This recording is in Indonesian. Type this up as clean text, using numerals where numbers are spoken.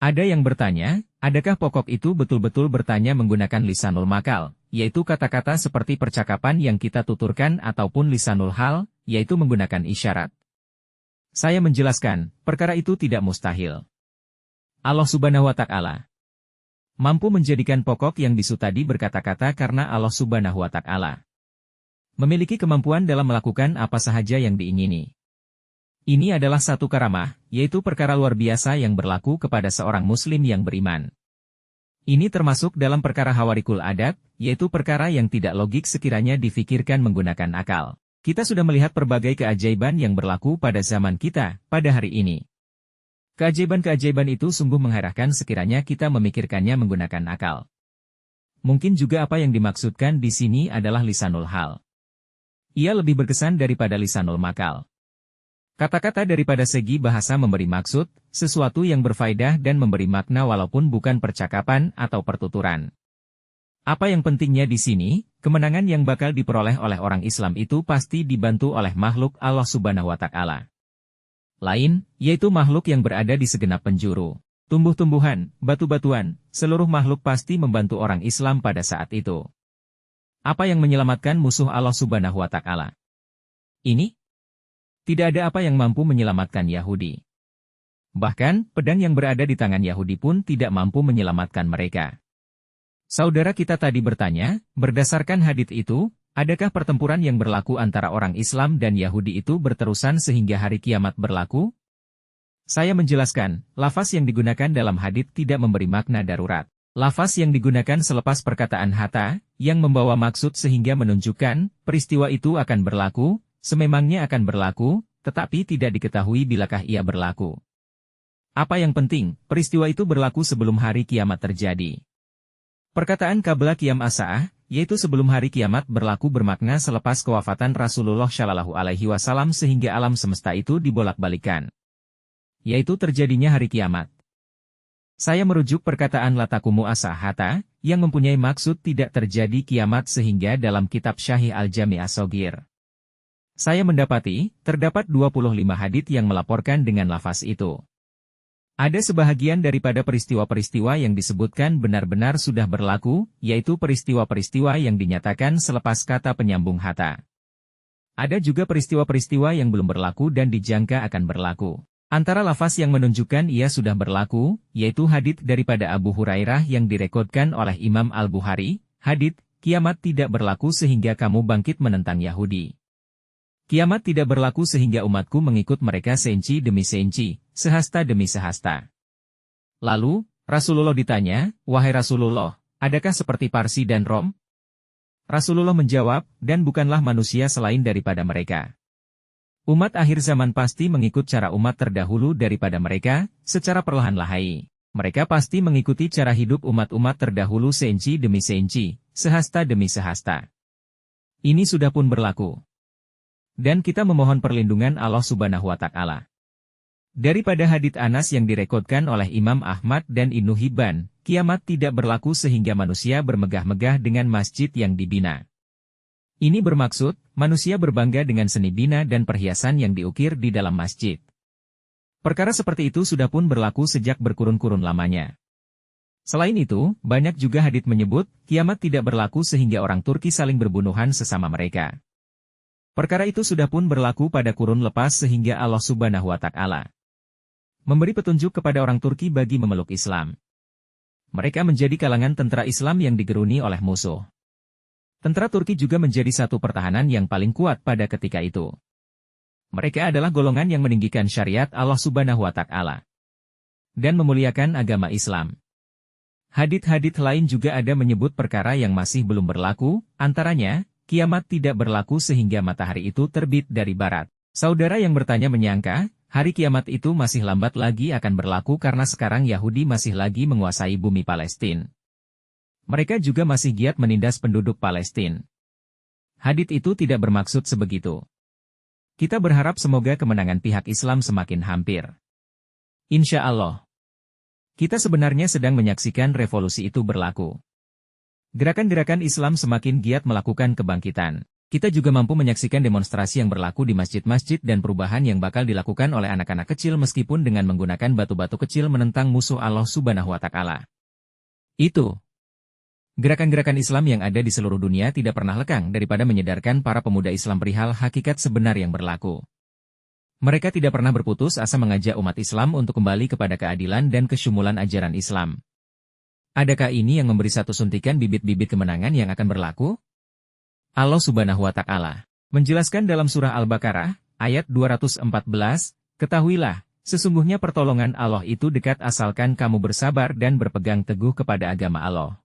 Ada yang bertanya, adakah pokok itu betul-betul bertanya menggunakan lisanul makal, yaitu kata-kata seperti percakapan yang kita tuturkan ataupun lisanul hal, yaitu menggunakan isyarat? Saya menjelaskan, perkara itu tidak mustahil. Allah Subhanahu wa Ta'ala mampu menjadikan pokok yang bisu tadi berkata-kata karena Allah Subhanahu wa Ta'ala memiliki kemampuan dalam melakukan apa saja yang diingini. Ini adalah satu karamah, yaitu perkara luar biasa yang berlaku kepada seorang muslim yang beriman. Ini termasuk dalam perkara hawarikul adat, yaitu perkara yang tidak logik sekiranya difikirkan menggunakan akal. Kita sudah melihat berbagai keajaiban yang berlaku pada zaman kita, pada hari ini. Keajaiban-keajaiban itu sungguh mengherankan sekiranya kita memikirkannya menggunakan akal. Mungkin juga apa yang dimaksudkan di sini adalah lisanul hal. Ia lebih berkesan daripada lisanul makal. Kata-kata daripada segi bahasa memberi maksud, sesuatu yang berfaedah dan memberi makna walaupun bukan percakapan atau pertuturan. Apa yang pentingnya di sini, kemenangan yang bakal diperoleh oleh orang Islam itu pasti dibantu oleh makhluk Allah Subhanahu wa Ta'ala lain, yaitu makhluk yang berada di segenap penjuru. Tumbuh-tumbuhan, batu-batuan, seluruh makhluk pasti membantu orang Islam pada saat itu. Apa yang menyelamatkan musuh Allah Subhanahu wa Ta'ala? Ini? Tidak ada apa yang mampu menyelamatkan Yahudi. Bahkan, pedang yang berada di tangan Yahudi pun tidak mampu menyelamatkan mereka. Saudara kita tadi bertanya, berdasarkan hadits itu, adakah pertempuran yang berlaku antara orang Islam dan Yahudi itu berterusan sehingga hari kiamat berlaku? Saya menjelaskan, lafaz yang digunakan dalam hadits tidak memberi makna darurat. Lafaz yang digunakan selepas perkataan hatta, yang membawa maksud sehingga menunjukkan, peristiwa itu akan berlaku, sememangnya akan berlaku, tetapi tidak diketahui bilakah ia berlaku. Apa yang penting, peristiwa itu berlaku sebelum hari kiamat terjadi. Perkataan qabla qiyam as-sa'ah, yaitu sebelum hari kiamat berlaku bermakna selepas kewafatan Rasulullah Shallallahu Alaihi Wasallam sehingga alam semesta itu dibolak-balikan. Yaitu terjadinya hari kiamat. Saya merujuk perkataan latakumu as-sa'ata, yang mempunyai maksud tidak terjadi kiamat sehingga dalam kitab Syahih Al-Jami' As-Shaghir. Saya mendapati, terdapat 25 hadits yang melaporkan dengan lafaz itu. Ada sebahagian daripada peristiwa-peristiwa yang disebutkan benar-benar sudah berlaku, yaitu peristiwa-peristiwa yang dinyatakan selepas kata penyambung hatta. Ada juga peristiwa-peristiwa yang belum berlaku dan dijangka akan berlaku. Antara lafaz yang menunjukkan ia sudah berlaku, yaitu hadits daripada Abu Hurairah yang direkodkan oleh Imam Al-Bukhari, hadits, kiamat tidak berlaku sehingga kamu bangkit menentang Yahudi. Kiamat tidak berlaku sehingga umatku mengikut mereka senci demi senci, sehasta demi sehasta. Lalu, Rasulullah ditanya, wahai Rasulullah, adakah seperti Parsi dan Rom? Rasulullah menjawab, dan bukanlah manusia selain daripada mereka. Umat akhir zaman pasti mengikut cara umat terdahulu daripada mereka, secara perlahan-lahan. Mereka pasti mengikuti cara hidup umat-umat terdahulu senci demi senci, sehasta demi sehasta. Ini sudah pun berlaku. Dan kita memohon perlindungan Allah Subhanahu wa Ta'ala. Daripada hadits Anas yang direkodkan oleh Imam Ahmad dan Ibnu Hibban, kiamat tidak berlaku sehingga manusia bermegah-megah dengan masjid yang dibina. Ini bermaksud, manusia berbangga dengan seni bina dan perhiasan yang diukir di dalam masjid. Perkara seperti itu sudah pun berlaku sejak berkurun-kurun lamanya. Selain itu, banyak juga hadits menyebut, kiamat tidak berlaku sehingga orang Turki saling berbunuhan sesama mereka. Perkara itu sudah pun berlaku pada kurun lepas sehingga Allah Subhanahu wa Ta'ala memberi petunjuk kepada orang Turki bagi memeluk Islam. Mereka menjadi kalangan tentara Islam yang digeruni oleh musuh. Tentara Turki juga menjadi satu pertahanan yang paling kuat pada ketika itu. Mereka adalah golongan yang meninggikan syariat Allah Subhanahu wa Ta'ala dan memuliakan agama Islam. Hadits-hadits lain juga ada menyebut perkara yang masih belum berlaku, antaranya, kiamat tidak berlaku sehingga matahari itu terbit dari barat. Saudara yang bertanya menyangka, hari kiamat itu masih lambat lagi akan berlaku karena sekarang Yahudi masih lagi menguasai bumi Palestina. Mereka juga masih giat menindas penduduk Palestina. Hadits itu tidak bermaksud sebegitu. Kita berharap semoga kemenangan pihak Islam semakin hampir. Insya Allah. Kita sebenarnya sedang menyaksikan revolusi itu berlaku. Gerakan-gerakan Islam semakin giat melakukan kebangkitan. Kita juga mampu menyaksikan demonstrasi yang berlaku di masjid-masjid dan perubahan yang bakal dilakukan oleh anak-anak kecil meskipun dengan menggunakan batu-batu kecil menentang musuh Allah Subhanahu wa Ta'ala. Itu. Gerakan-gerakan Islam yang ada di seluruh dunia tidak pernah lekang daripada menyadarkan para pemuda Islam perihal hakikat sebenar yang berlaku. Mereka tidak pernah berputus asa mengajak umat Islam untuk kembali kepada keadilan dan kesyumulan ajaran Islam. Adakah ini yang memberi satu suntikan bibit-bibit kemenangan yang akan berlaku? Allah Subhanahu wa Ta'ala menjelaskan dalam surah Al-Baqarah, ayat 214, ketahuilah, sesungguhnya pertolongan Allah itu dekat asalkan kamu bersabar dan berpegang teguh kepada agama Allah.